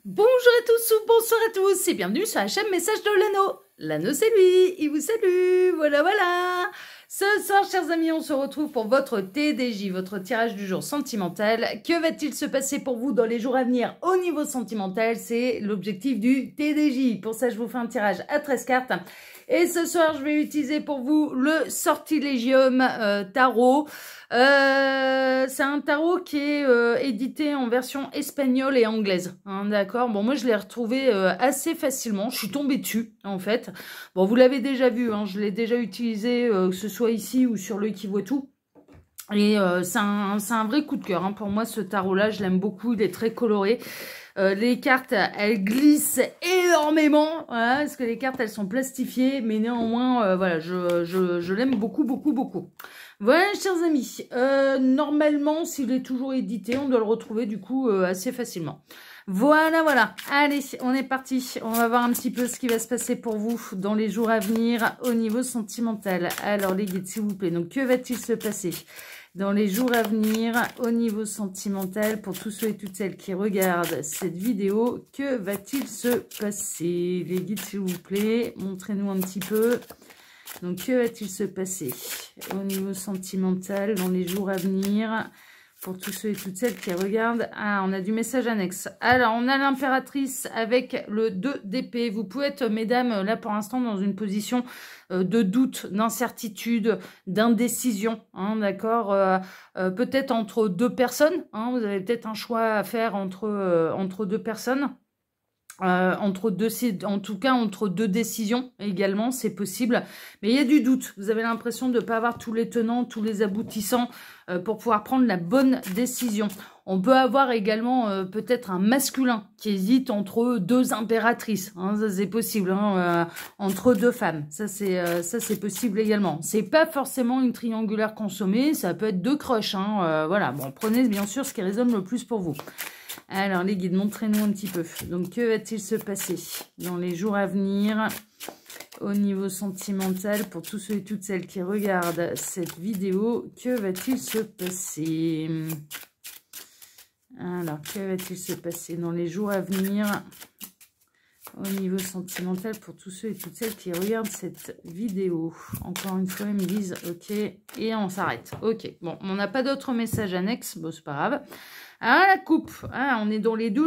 Bonjour à tous ou bonsoir à tous et bienvenue sur la chaîne Message de l'Anneau. L'Anneau c'est lui, il vous salue, voilà voilà. Ce soir chers amis, on se retrouve pour votre TDJ, votre tirage du jour sentimental. Que va-t-il se passer pour vous dans les jours à venir au niveau sentimental? C'est l'objectif du TDJ. Pour ça je vous fais un tirage à 13 cartes. Et ce soir, je vais utiliser pour vous le Sortilegium Tarot. C'est un tarot qui est édité en version espagnole et anglaise. Hein, d'accord. Bon, moi, je l'ai retrouvé assez facilement. Je suis tombée dessus, en fait. Bon, vous l'avez déjà vu. Hein, je l'ai déjà utilisé, que ce soit ici ou sur l'œil qui voit tout. Et c'est un vrai coup de cœur. Hein. Pour moi, ce tarot-là, je l'aime beaucoup. Il est très coloré. Les cartes, elles glissent énormément, voilà, parce que les cartes, elles sont plastifiées, mais néanmoins, voilà, je l'aime beaucoup, beaucoup, beaucoup. Voilà, chers amis, normalement, s'il est toujours édité, on doit le retrouver, du coup, assez facilement. Voilà, voilà. Allez, on est parti. On va voir un petit peu ce qui va se passer pour vous dans les jours à venir au niveau sentimental. Alors, les guides, s'il vous plaît, donc, que va-t-il se passer dans les jours à venir au niveau sentimental pour tous ceux et toutes celles qui regardent cette vidéo? Que va-t-il se passer? Les guides, s'il vous plaît, montrez-nous un petit peu. Donc, que va-t-il se passer au niveau sentimental dans les jours à venir pour tous ceux et toutes celles qui regardent? Ah, on a du message annexe. Alors, on a l'impératrice avec le 2 d'épée. Vous pouvez être, mesdames, là pour l'instant dans une position de doute, d'incertitude, d'indécision. Hein, d'accord, peut-être entre deux personnes. Hein, vous avez peut-être un choix à faire entre deux personnes. En tout cas entre deux décisions également, c'est possible. Mais il y a du doute. Vous avez l'impression de ne pas avoir tous les tenants, tous les aboutissants pour pouvoir prendre la bonne décision. On peut avoir également peut-être un masculin qui hésite entre deux impératrices. Hein, ça c'est possible. Hein, entre deux femmes. Ça c'est possible également. C'est pas forcément une triangulaire consommée. Ça peut être deux crushs. Hein, voilà. Bon, prenez bien sûr ce qui résonne le plus pour vous. Alors, les guides, montrez-nous un petit peu. Donc, que va-t-il se passer dans les jours à venir au niveau sentimental pour tous ceux et toutes celles qui regardent cette vidéo? Que va-t-il se passer? Alors, que va-t-il se passer dans les jours à venir au niveau sentimental pour tous ceux et toutes celles qui regardent cette vidéo? Encore une fois, ils me disent OK et on s'arrête. OK, bon, on n'a pas d'autres messages annexes, bon, c'est pas grave. Ah, la coupe, ah, on est dans les deux.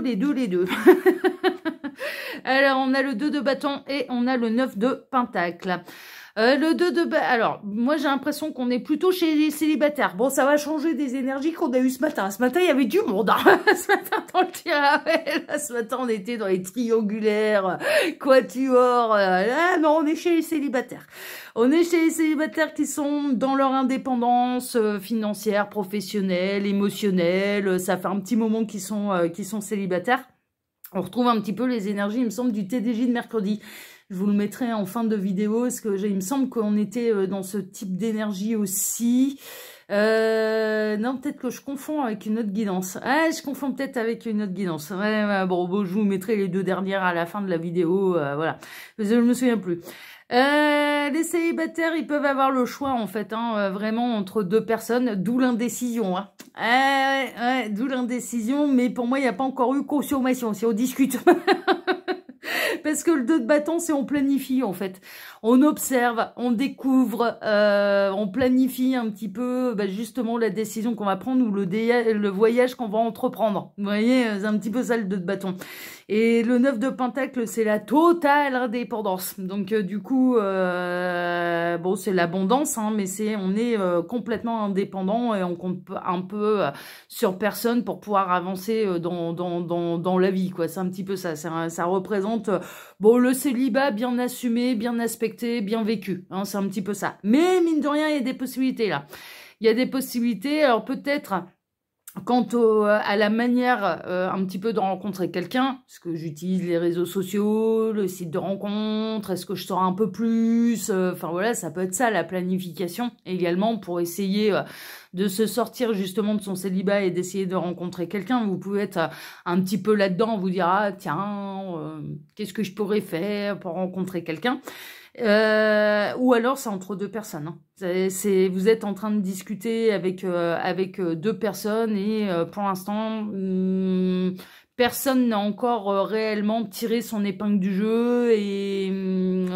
Alors, on a le 2 de bâton et on a le 9 de pentacle. Le 2 de... Alors, moi, j'ai l'impression qu'on est plutôt chez les célibataires. Bon, ça va changer des énergies qu'on a eues ce matin. Ce matin, il y avait du monde. Hein. Ce matin, dans le tirage, là, ce matin, on était dans les triangulaires, quatuors. Là, non, on est chez les célibataires. On est chez les célibataires qui sont dans leur indépendance financière, professionnelle, émotionnelle. Ça fait un petit moment qu'ils sont célibataires. On retrouve un petit peu les énergies, il me semble, du TDJ de mercredi. Je vous le mettrai en fin de vidéo, parce que il me semble qu'on était dans ce type d'énergie aussi. Non, peut-être que je confonds avec une autre guidance. Ah, je confonds peut-être avec une autre guidance. Ouais, bon, je vous mettrai les deux dernières à la fin de la vidéo, voilà. Je me souviens plus. Les célibataires, ils peuvent avoir le choix, en fait, hein, vraiment, entre deux personnes, d'où l'indécision. Hein. Ouais, d'où l'indécision, mais pour moi, il n'y a pas encore eu consommation, si on discute. Parce que le 2 de bâton, c'est on planifie, en fait. On observe, on découvre, on planifie un petit peu justement la décision qu'on va prendre ou le voyage qu'on va entreprendre. Vous voyez, c'est un petit peu ça le 2 de bâton. Et le 9 de pentacle, c'est la totale indépendance. Donc du coup, bon, c'est l'abondance, hein, mais on est complètement indépendant et on compte un peu sur personne pour pouvoir avancer dans la vie, quoi. C'est un petit peu ça. Ça représente bon, le célibat bien assumé, bien aspecté, bien vécu. Hein, c'est un petit peu ça. Mais mine de rien, il y a des possibilités là. Il y a des possibilités. Alors peut-être... Quant à la manière un petit peu de rencontrer quelqu'un, est-ce que j'utilise les réseaux sociaux, le site de rencontre, est-ce que je sors un peu plus, enfin voilà, ça peut être ça la planification également pour essayer de se sortir justement de son célibat et d'essayer de rencontrer quelqu'un. Vous pouvez être un petit peu là-dedans, vous dire ah tiens, qu'est-ce que je pourrais faire pour rencontrer quelqu'un. Ou alors c'est entre deux personnes. Hein. Vous êtes en train de discuter avec deux personnes et pour l'instant, personne n'a encore réellement tiré son épingle du jeu et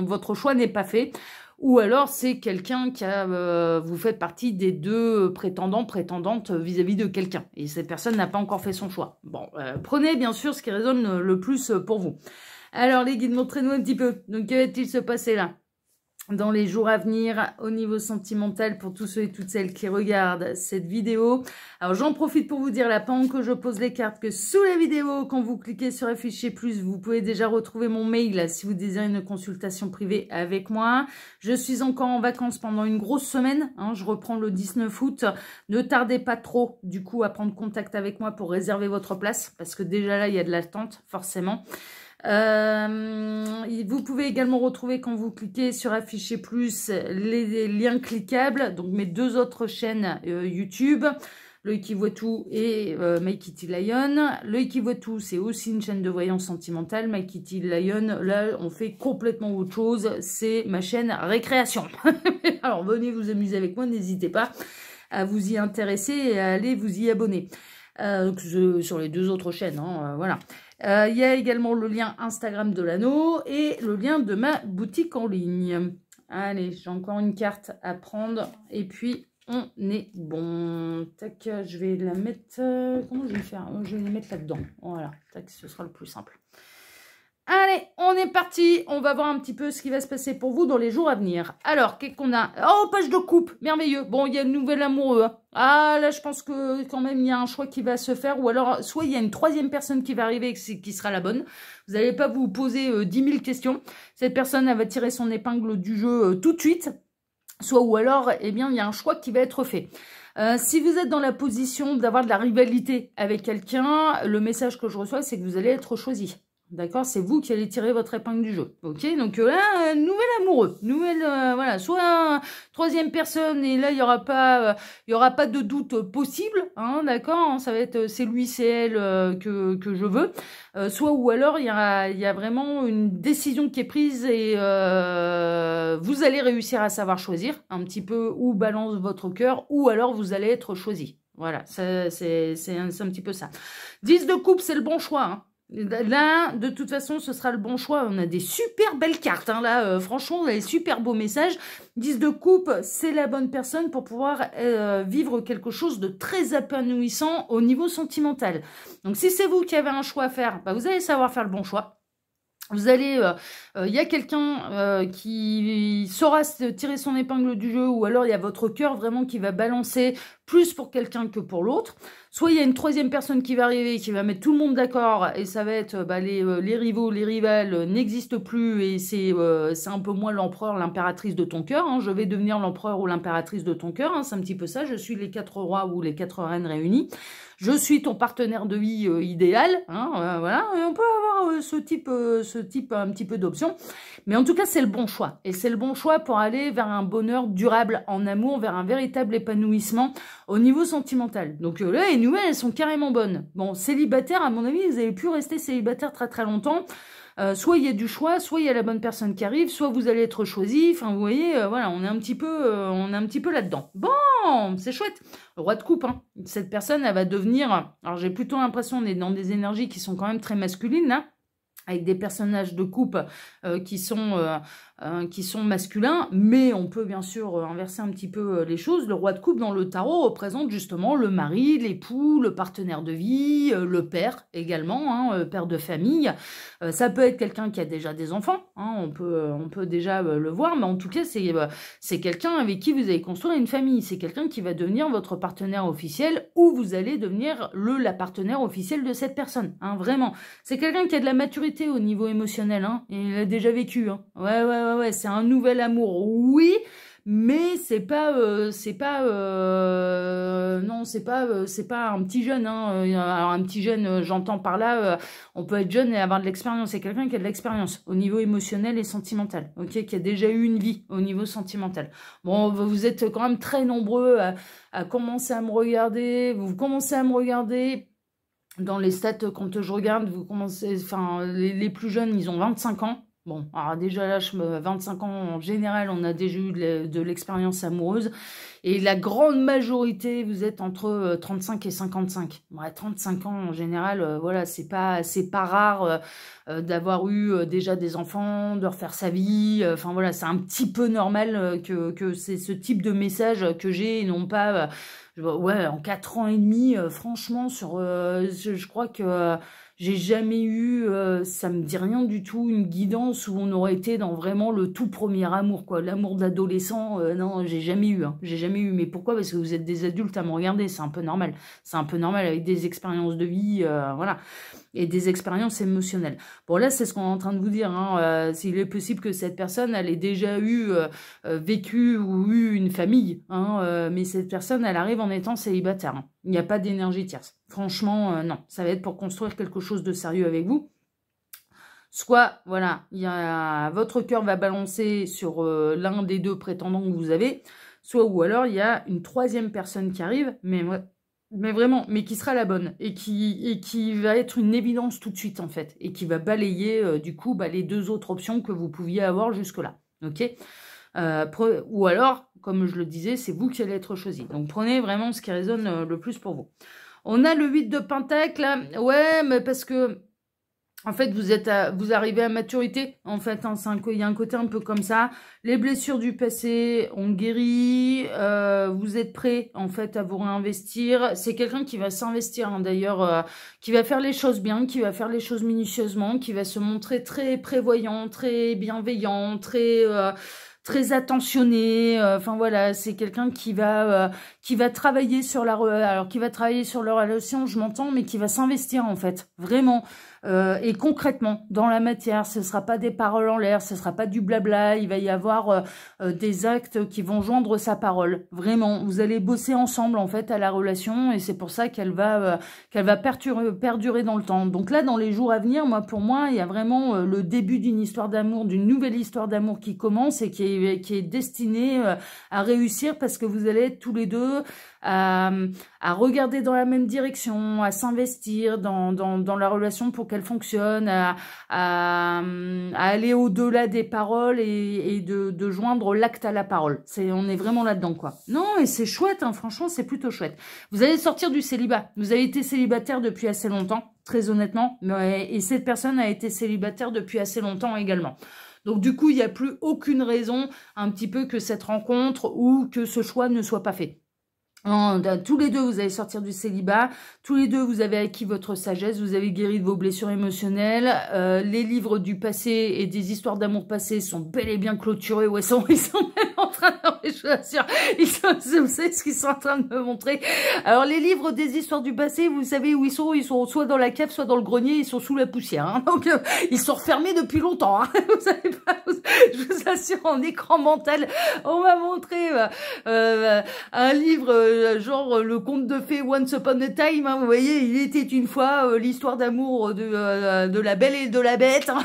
votre choix n'est pas fait. Ou alors c'est quelqu'un qui a, vous faites partie des deux prétendants, prétendantes vis-à-vis de quelqu'un. Et cette personne n'a pas encore fait son choix. Bon, prenez bien sûr ce qui résonne le plus pour vous. Alors les guides, montrez-nous un petit peu. Donc que va-t-il se passer là dans les jours à venir au niveau sentimental pour tous ceux et toutes celles qui regardent cette vidéo? Alors j'en profite pour vous dire là, pendant que je pose les cartes, que sous la vidéo, quand vous cliquez sur afficher plus, vous pouvez déjà retrouver mon mail si vous désirez une consultation privée avec moi. Je suis encore en vacances pendant une grosse semaine, hein, je reprends le 19 août. Ne tardez pas trop du coup à prendre contact avec moi pour réserver votre place, parce que déjà là il y a de l'attente forcément. Vous pouvez également retrouver quand vous cliquez sur afficher plus les liens cliquables, donc mes deux autres chaînes YouTube, L'œil qui voit tout et My Kitty Lion. L'œil qui voit tout, c'est aussi une chaîne de voyance sentimentale. My Kitty Lion, là on fait complètement autre chose, c'est ma chaîne récréation. Alors venez vous amuser avec moi, n'hésitez pas à vous y intéresser et à aller vous y abonner. Sur les deux autres chaînes, hein, voilà. Il y a également le lien Instagram de l'anneau et le lien de ma boutique en ligne. Allez, j'ai encore une carte à prendre et puis on est bon. Tac, je vais la mettre... comment je vais faire? Je vais la mettre là-dedans. Voilà, tac, ce sera le plus simple. Allez, on est parti. On va voir un petit peu ce qui va se passer pour vous dans les jours à venir. Alors, qu'est-ce qu'on a? Oh, page de coupe. Merveilleux. Bon, il y a le nouvel amoureux. Hein. Ah, là, je pense que quand même, il y a un choix qui va se faire. Ou alors, soit il y a une troisième personne qui va arriver et qui sera la bonne. Vous n'allez pas vous poser 10 000 questions. Cette personne, elle va tirer son épingle du jeu tout de suite. Soit ou alors, eh bien, il y a un choix qui va être fait. Si vous êtes dans la position d'avoir de la rivalité avec quelqu'un, le message que je reçois, c'est que vous allez être choisi. D'accord, c'est vous qui allez tirer votre épingle du jeu. Ok, donc là, nouvel amoureux, voilà, soit un troisième personne et là il y aura pas de doute possible, hein, d'accord, hein, ça va être c'est lui, c'est elle que je veux, soit ou alors il y a vraiment une décision qui est prise et vous allez réussir à savoir choisir un petit peu où balance votre cœur ou alors vous allez être choisi. Voilà, c'est un petit peu ça. 10 de coupe, c'est le bon choix, hein. Là, de toute façon, ce sera le bon choix. On a des super belles cartes. Hein, là, franchement, on a des super beaux messages. 10 de coupe, c'est la bonne personne pour pouvoir vivre quelque chose de très épanouissant au niveau sentimental. Donc, si c'est vous qui avez un choix à faire, bah, vous allez savoir faire le bon choix. Vous allez, il y a quelqu'un qui saura tirer son épingle du jeu ou alors il y a votre cœur vraiment qui va balancer plus pour quelqu'un que pour l'autre. Soit il y a une troisième personne qui va arriver, qui va mettre tout le monde d'accord et ça va être les rivaux, les rivales n'existent plus et c'est un peu moi l'empereur, l'impératrice de ton cœur. Hein. Je vais devenir l'empereur ou l'impératrice de ton cœur. Hein. C'est un petit peu ça. Je suis les 4 rois ou les 4 reines réunis. Je suis ton partenaire de vie idéal. Hein, voilà. Et on peut avoir ce type un petit peu d'options. Mais en tout cas, c'est le bon choix. Et c'est le bon choix pour aller vers un bonheur durable en amour, vers un véritable épanouissement au niveau sentimental. Donc là, les nouvelles, elles sont carrément bonnes. Bon, célibataire, à mon avis, vous avez pu rester célibataire très très longtemps. Soit il y a du choix, soit il y a la bonne personne qui arrive, soit vous allez être choisi. Enfin, vous voyez, voilà, on est un petit peu là-dedans. Bon, c'est chouette. Le roi de coupe, hein. Cette personne, elle va devenir... Alors, j'ai plutôt l'impression qu'on est dans des énergies qui sont quand même très masculines, là, avec des personnages de coupe qui sont masculins, mais on peut bien sûr inverser un petit peu les choses. Le roi de coupe dans le tarot représente justement le mari, l'époux, le partenaire de vie, le père également, hein, père de famille. Ça peut être quelqu'un qui a déjà des enfants, hein, on peut déjà le voir, mais en tout cas c'est quelqu'un avec qui vous allez construire une famille. C'est quelqu'un qui va devenir votre partenaire officiel ou vous allez devenir la partenaire officielle de cette personne, hein, vraiment. C'est quelqu'un qui a de la maturité au niveau émotionnel, hein, et il a déjà vécu, hein. Ouais, c'est un nouvel amour, oui, mais c'est pas un petit jeune, hein. Alors un petit jeune, j'entends par là, on peut être jeune et avoir de l'expérience. C'est quelqu'un qui a de l'expérience au niveau émotionnel et sentimental, ok, qui a déjà eu une vie au niveau sentimental. Bon, vous êtes quand même très nombreux à commencer à me regarder, vous commencez à me regarder. Dans les stats, quand je regarde, vous commencez, enfin, les plus jeunes, ils ont 25 ans. Bon, alors déjà là, 25 ans, en général, on a déjà eu de l'expérience amoureuse. Et la grande majorité, vous êtes entre 35 et 55. Ouais, 35 ans, en général, voilà, c'est pas rare d'avoir eu déjà des enfants, de refaire sa vie. Enfin voilà, c'est un petit peu normal que c'est ce type de message que j'ai, et non pas... ouais, en 4 ans et demi, franchement, je crois que... j'ai jamais eu, ça me dit rien du tout, une guidance où on aurait été dans vraiment le tout premier amour, quoi. L'amour d'adolescent, non, j'ai jamais eu, hein. J'ai jamais eu. Mais pourquoi? Parce que vous êtes des adultes à me regarder, c'est un peu normal. C'est un peu normal avec des expériences de vie, voilà. Et des expériences émotionnelles. Bon, là, c'est ce qu'on est en train de vous dire, hein. S'il est possible que cette personne, elle ait déjà eu, vécu ou eu une famille, hein, mais cette personne, elle arrive en étant célibataire, hein. Il n'y a pas d'énergie tierce. Franchement, non. Ça va être pour construire quelque chose de sérieux avec vous. Soit, voilà, votre cœur va balancer sur l'un des deux prétendants que vous avez, soit ou alors il y a une troisième personne qui arrive, mais vraiment, mais qui sera la bonne, et qui va être une évidence tout de suite, en fait, et qui va balayer, du coup, les deux autres options que vous pouviez avoir jusque-là, ok? Ou alors, comme je le disais, c'est vous qui allez être choisi. Donc, prenez vraiment ce qui résonne le plus pour vous. On a le 8 de Pentacle, là. Ouais, mais parce que... en fait, vous arrivez à maturité, en fait, hein, il y a un côté un peu comme ça. Les blessures du passé ont guéri, vous êtes prêt, en fait, à vous réinvestir. C'est quelqu'un qui va s'investir, hein, d'ailleurs, qui va faire les choses bien, qui va faire les choses minutieusement, qui va se montrer très prévoyant, très bienveillant, très attentionné. Enfin voilà, c'est quelqu'un qui va travailler sur qui va travailler sur leur relation, je m'entends, mais qui va s'investir, en fait, vraiment. Et concrètement, dans la matière, ce ne sera pas des paroles en l'air, ce ne sera pas du blabla, il va y avoir des actes qui vont joindre sa parole. Vraiment, vous allez bosser ensemble, en fait, à la relation, et c'est pour ça qu'elle va perdurer dans le temps. Donc là, dans les jours à venir, pour moi, il y a vraiment le début d'une histoire d'amour, d'une nouvelle histoire d'amour qui commence et qui est destinée à réussir, parce que vous allez être tous les deux à regarder dans la même direction, à s'investir dans la relation pour qu'elle fonctionne, à aller au-delà des paroles et de joindre l'acte à la parole. On est vraiment là-dedans, quoi. Non, et c'est chouette, hein, franchement, c'est plutôt chouette. Vous allez sortir du célibat. Vous avez été célibataire depuis assez longtemps, très honnêtement, et cette personne a été célibataire depuis assez longtemps également. Donc du coup, il n'y a plus aucune raison un petit peu que cette rencontre ou que ce choix ne soit pas fait. Tous les deux, vous allez sortir du célibat. Tous les deux, vous avez acquis votre sagesse. Vous avez guéri de vos blessures émotionnelles. Les livres du passé et des histoires d'amour passées sont bel et bien clôturés. Ouais, ils sont même en train de... je vous assure, vous savez ce qu'ils sont en train de me montrer. Alors, les livres des histoires du passé, vous savez où ils sont? Ils sont soit dans la cave, soit dans le grenier. Ils sont sous la poussière, hein. Donc, ils sont refermés depuis longtemps, hein. Vous savez pas, je vous assure, en écran mental, on m'a montré un livre... genre le conte de fées Once Upon a Time, hein, vous voyez, il était une fois l'histoire d'amour de la belle et de la bête, hein.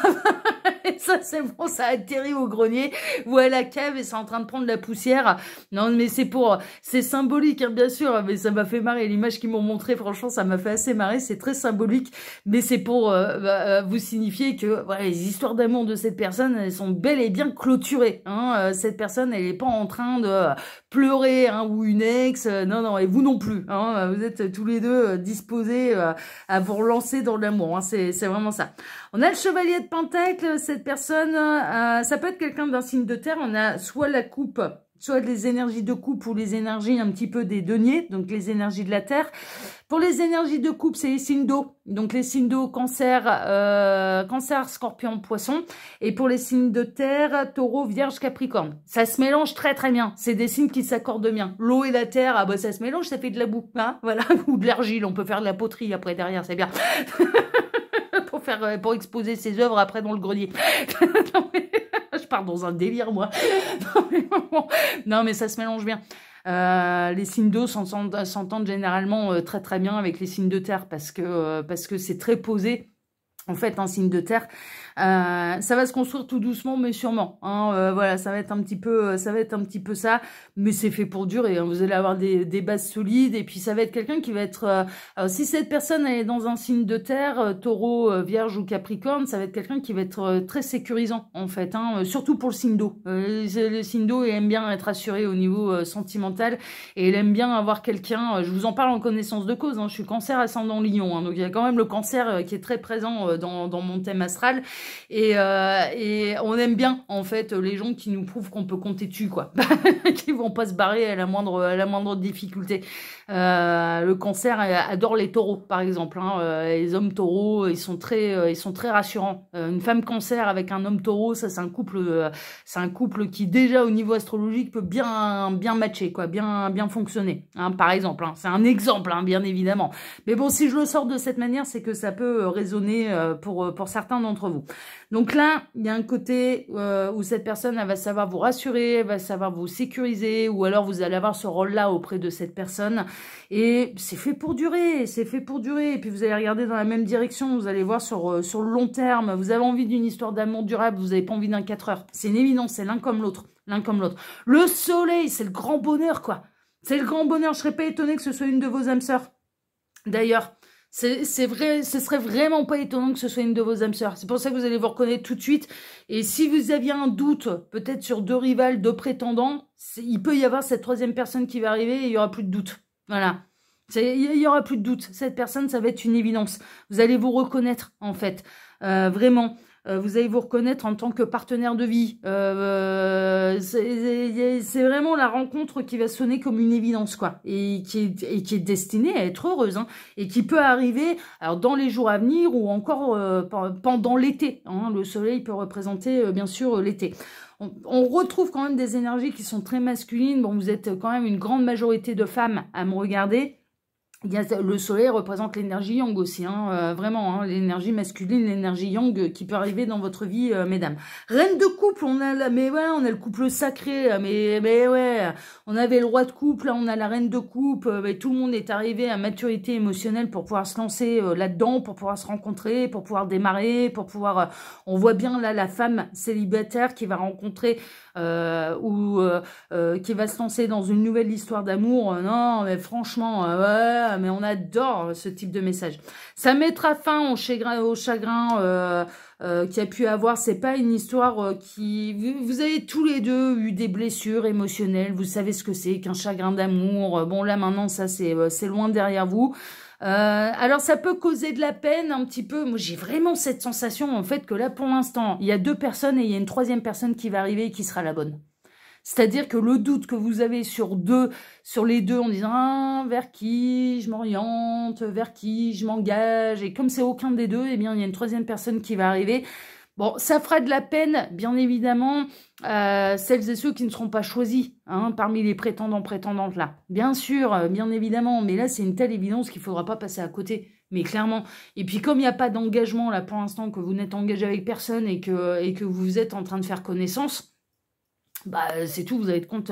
Et ça c'est bon, ça a atterri au grenier ou à la cave et c'est en train de prendre la poussière. Non mais c'est symbolique, hein, bien sûr, mais ça m'a fait marrer, l'image qu'ils m'ont montré, franchement ça m'a fait assez marrer, c'est très symbolique, mais c'est pour vous signifier que voilà, les histoires d'amour de cette personne, elles sont bel et bien clôturées, hein. Cette personne, elle est pas en train de pleurer, hein, ou une ex, non, et vous non plus, hein, vous êtes tous les deux disposés à vous relancer dans l'amour, hein, c'est vraiment ça. On a le chevalier de Pentacle, cette personne, ça peut être quelqu'un d'un signe de terre, on a soit la coupe, soit les énergies de coupe ou les énergies un petit peu des deniers, donc les énergies de la terre. Pour les énergies de coupe, c'est les signes d'eau, donc les signes d'eau, cancer, scorpion, poisson. Et pour les signes de terre, taureau, vierge, capricorne. Ça se mélange très très bien, c'est des signes qui s'accordent bien. L'eau et la terre, ah bah ça se mélange, ça fait de la boue, hein, voilà, ou de l'argile, on peut faire de la poterie après derrière, c'est bien. Pour exposer ses œuvres après dans le grenier. Non, mais, je pars dans un délire, moi. Non, mais ça se mélange bien. Les signes d'eau s'entendent généralement très très bien avec les signes de terre parce que c'est très posé. En fait, un signe de terre, ça va se construire tout doucement, mais sûrement. Hein, voilà, ça va être un petit peu ça, mais c'est fait pour durer. Hein, vous allez avoir des bases solides, et puis ça va être quelqu'un qui va être. Alors, si cette personne est dans un signe de terre, Taureau, Vierge ou Capricorne, ça va être quelqu'un qui va être très sécurisant, en fait. Hein, surtout pour le signe d'eau. Le signe d'eau, il aime bien être assuré au niveau sentimental, et il aime bien avoir quelqu'un. Je vous en parle en connaissance de cause. Hein, je suis Cancer ascendant Lion, hein, donc il y a quand même le Cancer qui est très présent dans mon thème astral, et on aime bien en fait les gens qui nous prouvent qu'on peut compter dessus, quoi. Qui vont pas se barrer à la moindre difficulté. Le Cancer adore les taureaux, par exemple, hein. Les hommes taureaux, ils sont très rassurants. Une femme Cancer avec un homme taureau, ça c'est un couple qui déjà au niveau astrologique peut bien matcher, quoi, bien fonctionner, hein, par exemple, hein. C'est un exemple, hein, bien évidemment, mais bon, si je le sors de cette manière, c'est que ça peut résonner pour certains d'entre vous. Donc là, il y a un côté où cette personne, elle va savoir vous rassurer, elle va savoir vous sécuriser, ou alors vous allez avoir ce rôle-là auprès de cette personne, et c'est fait pour durer, et puis vous allez regarder dans la même direction, vous allez voir sur le long terme, vous avez envie d'une histoire d'amour durable, vous n'avez pas envie d'un 4 heures, c'est une évidence, c'est l'un comme l'autre. Le soleil, c'est le grand bonheur, quoi. C'est le grand bonheur, je serais pas étonnée que ce soit une de vos âmes sœurs. D'ailleurs, c'est vrai, ce serait vraiment pas étonnant que ce soit une de vos âmes sœurs. C'est pour ça que vous allez vous reconnaître tout de suite. Et si vous aviez un doute, peut-être sur 2 rivales, 2 prétendants, il peut y avoir cette 3e personne qui va arriver et il y aura plus de doute. Voilà. Il y aura plus de doute. Cette personne, ça va être une évidence. Vous allez vous reconnaître, en fait. Vraiment. Vous allez vous reconnaître en tant que partenaire de vie. C'est vraiment la rencontre qui va sonner comme une évidence, quoi, et qui est destinée à être heureuse, hein, et qui peut arriver alors dans les jours à venir ou encore pendant l'été. Hein, le soleil peut représenter bien sûr l'été. On retrouve quand même des énergies qui sont très masculines. Bon, vous êtes quand même une grande majorité de femmes à me regarder. Le soleil représente l'énergie yang aussi, hein, vraiment, hein, l'énergie masculine, l'énergie yang qui peut arriver dans votre vie, mesdames. Reine de couple, on a on a le couple sacré, mais ouais, on avait le roi de couple, là on a la reine de couple, mais tout le monde est arrivé à maturité émotionnelle pour pouvoir se lancer là-dedans, pour pouvoir se rencontrer, pour pouvoir démarrer, pour pouvoir, on voit bien là la femme célibataire qui va rencontrer qui va se lancer dans une nouvelle histoire d'amour. Non, mais franchement, ouais, mais on adore ce type de message. Ça mettra fin au chagrin qu'il y a pu avoir. C'est pas une histoire qui... Vous avez tous les deux eu des blessures émotionnelles. Vous savez ce que c'est qu'un chagrin d'amour. Bon, là, maintenant, ça, c'est loin derrière vous. Alors ça peut causer de la peine un petit peu. Moi j'ai vraiment cette sensation en fait que là pour l'instant il y a 2 personnes et il y a une 3e personne qui va arriver et qui sera la bonne. C'est-à-dire que le doute que vous avez sur les deux en disant vers qui je m'oriente, vers qui je m'engage, et comme c'est aucun des deux, eh bien il y a une 3e personne qui va arriver. Bon, ça fera de la peine, bien évidemment, celles et ceux qui ne seront pas choisis, hein, parmi les prétendantes là. Bien sûr, bien évidemment, mais là, c'est une telle évidence qu'il ne faudra pas passer à côté, mais clairement. Et puis, comme il n'y a pas d'engagement, là, pour l'instant, que vous n'êtes engagé avec personne et que vous êtes en train de faire connaissance, bah, c'est tout, vous avez de compte,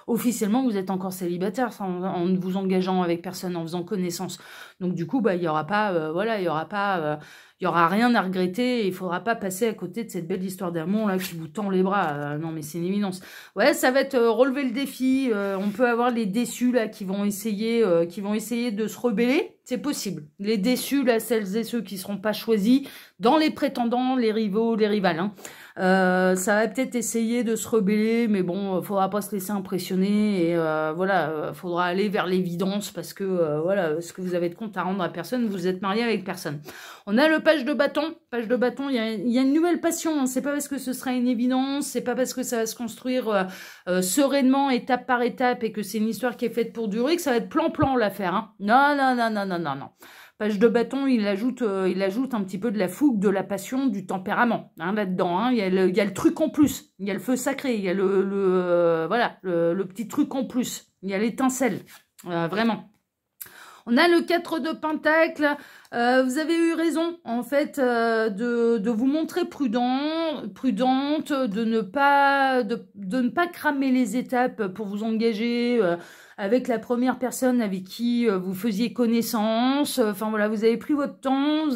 officiellement, vous êtes encore célibataire en ne vous engageant avec personne, en faisant connaissance. Donc, du coup, bah, il y aura pas, voilà, il y aura rien à regretter, et il faudra pas passer à côté de cette belle histoire d'amour, là, qui vous tend les bras. Non, mais c'est une évidence. Ouais, ça va être relever le défi. On peut avoir les déçus, là, qui vont essayer de se rebeller. C'est possible. Les déçus, là, celles et ceux qui seront pas choisis, dans les prétendants, les rivaux, les rivales, hein. Ça va peut-être essayer de se rebeller, mais bon, faudra pas se laisser impressionner, et voilà, faudra aller vers l'évidence, parce que voilà, ce que vous avez de compte à rendre à personne, vous êtes marié avec personne. On a le page de bâton, il y a une nouvelle passion, hein. C'est pas parce que ce sera une évidence, c'est pas parce que ça va se construire sereinement, étape par étape, et que c'est une histoire qui est faite pour durer, que ça va être plan-plan l'affaire, hein. Non, non, non, non, non, non, non. Page de bâton, il ajoute un petit peu de la fougue, de la passion, du tempérament, hein, là-dedans. Hein. Il y a le truc en plus, il y a le feu sacré, il y a voilà, le petit truc en plus, il y a l'étincelle, vraiment. On a le 4 de Pentacle. Vous avez eu raison, en fait, de vous montrer prudente, de ne pas cramer les étapes pour vous engager avec la première personne avec qui vous faisiez connaissance. Enfin voilà, vous avez pris votre temps,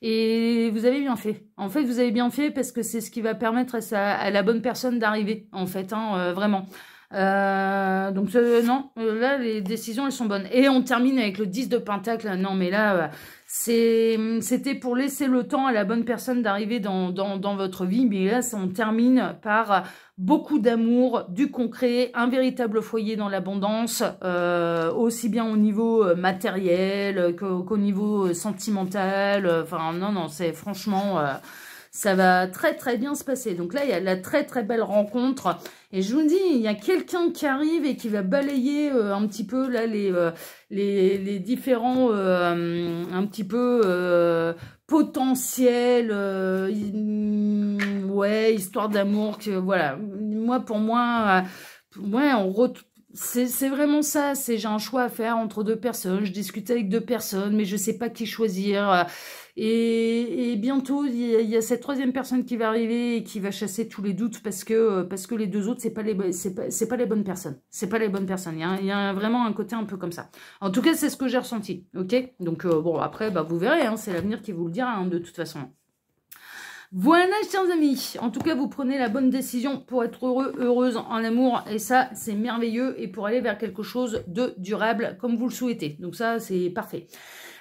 et vous avez bien fait. En fait, vous avez bien fait parce que c'est ce qui va permettre à la bonne personne d'arriver, en fait, hein, vraiment. Donc non, là les décisions elles sont bonnes. Et on termine avec le 10 de Pentacle. Non mais là c'était pour laisser le temps à la bonne personne d'arriver dans votre vie. Mais là on termine par beaucoup d'amour, du concret, un véritable foyer dans l'abondance, aussi bien au niveau matériel qu'au niveau sentimental. Enfin non, c'est franchement... ça va très très bien se passer. Donc là, il y a la très très belle rencontre. Et je vous dis, il y a quelqu'un qui arrive et qui va balayer un petit peu là les différents un petit peu potentiels, ouais, histoire d'amour. Voilà, pour moi, c'est vraiment ça. J'ai un choix à faire entre deux personnes. Je discute avec deux personnes, mais je sais pas qui choisir. Et bientôt, il y a cette troisième personne qui va arriver et qui va chasser tous les doutes parce que les deux autres, c'est pas les bonnes personnes. C'est pas les bonnes personnes. Il y a vraiment un côté un peu comme ça. En tout cas, c'est ce que j'ai ressenti. Ok. Donc bon, après, vous verrez. Hein, c'est l'avenir qui vous le dira hein, de toute façon. Voilà, chers amis. En tout cas, vous prenez la bonne décision pour être heureux, heureuse en amour. Et ça, c'est merveilleux. Et pour aller vers quelque chose de durable comme vous le souhaitez. Donc ça, c'est parfait.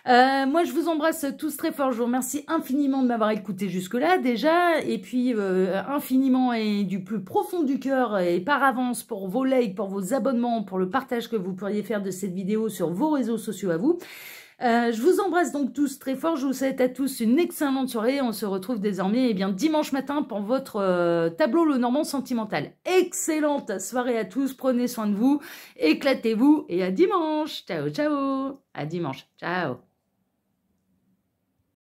Moi, je vous embrasse tous très fort. Je vous remercie infiniment de m'avoir écouté jusque-là déjà. Et puis, infiniment et du plus profond du cœur et par avance pour vos likes, pour vos abonnements, pour le partage que vous pourriez faire de cette vidéo sur vos réseaux sociaux à vous. Je vous embrasse donc tous très fort. Je vous souhaite à tous une excellente soirée. On se retrouve désormais dimanche matin pour votre tableau Le Normand Sentimental. Excellente soirée à tous. Prenez soin de vous. Éclatez-vous et à dimanche. Ciao, ciao. À dimanche. Ciao.